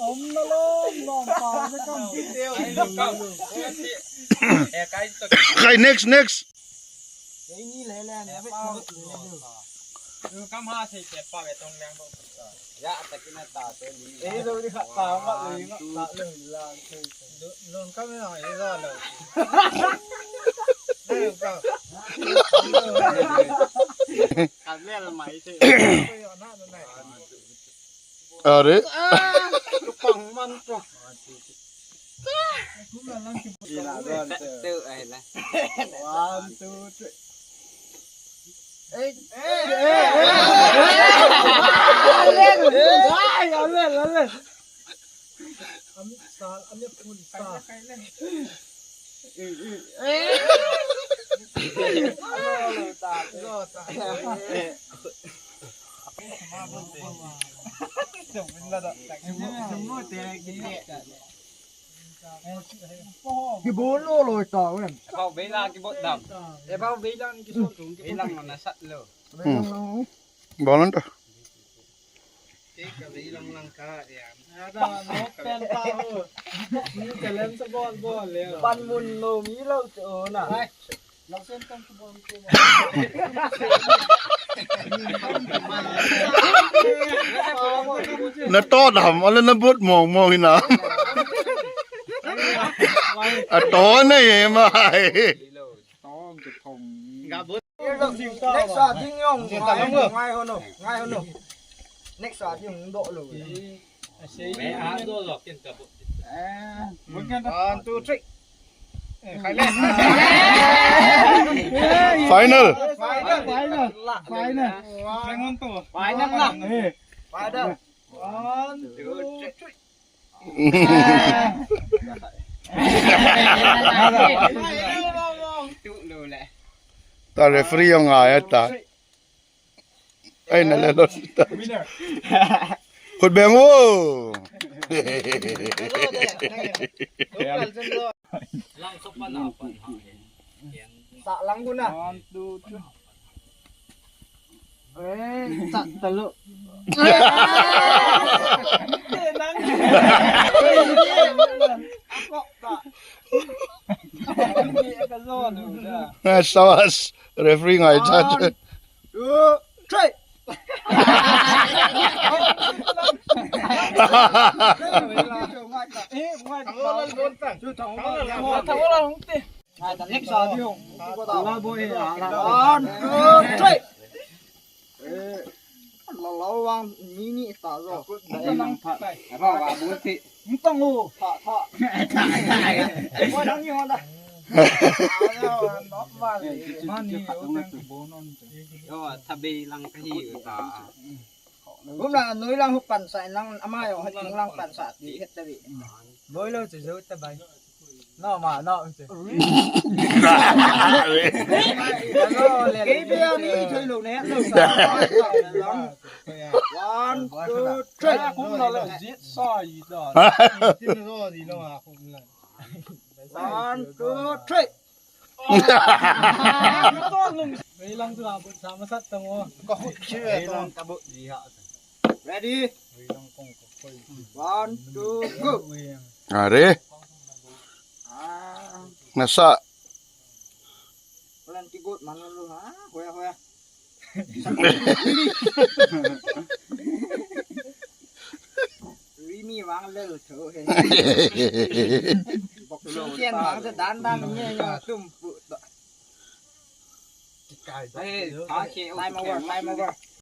อมนะลมน้องปลาไม่กำกินเดียวใคร next ไอ้นี่แหละเนี่ยไม่เอาดูกำหาสิเก็บปลาไปตรงแรงตรงยะตะกินตาตัวนี้เอ้ยดูดิค่ะตาว่าเลยตาเลยลาคือโดนก็ไม่หน่อยรอดเลยการเล่นไหมสิอะไรปังมันตัวดีละรอนเตอไอ้ละ1 2 3เอ้ยเล่นว้ายเอาเล่นอันนี้คุณสาใครเล่นตาจงเป็นระดับสมมติแต่กินเนี่ยกี่บุญโลเลยต่อเว้ยเผาเวลากี่บุญดำเผาเวลากี่ส่วนถุงกี่ลังมันน่ะสัตว์เลยบอกนั่นต่อกับเวลาลังกาอย่างนกเป็นตามีแต่เล่นสบอลเลยปันมุนโลมีเราเจอน่ะเราเส้นต้องสบอลน่ะตอดำอะไรน่ะบดมองหินะอะตอนี่มาต้องจะทงกาบุเน็กซ์อาทิ้งย่องง่ายเขาหนูเน็กซ์อาทิ้งโดเลยไม่อาโดหรอกกินกับเหมือนกัน1 2 3ใครเล่นFinal ใครงอนตัวไฟนั่นล่ะไฟเด้อ1 2 3ดูแลตาเรฟรียังไงตาไอ้นั่นแหละรถคนแบงโว้ลังซุปปะหนาปะสะลังกูน่ะดูสะตะลุนั่งก็ตะนี่ก็โลดูน่ะซอสเรฟรีไงจัดช่วยnext saat yung wala boyช่วยเราวางนี่ตาเราเพราะว่าบุติมึงต้องงูท่าว่าทั้งยี่ห้อนะมันนี่ก็ทะเบลังที่ตาผมน่ะนุ้ยลังหุบปั่นใส่ลังอาม่าอยู่ให้ถึงลังปั่นสาดดีเฮ็ดตะบินุ้ยเราจะซื้อตะใบนอมาจังเก็บเบี้ยนี่ช่วยลูกแน่ลูก1 2 3คุ้มเราเลยจิตซอยดอกที่มันก็ดีแล้วอ่ะคุ้มเลย1 2 3ต้นลุงไปลังตัวบุษามสัตตังก็เชื่อต้นตะบุดีฮะ ready 1 2 go Are nasa Walang tigot man lu ha hoya Rimi wang le thở he bọc chen wangจะดันเนี่ยตุ้มปุไอ้ขาเขียวไล่มาว่า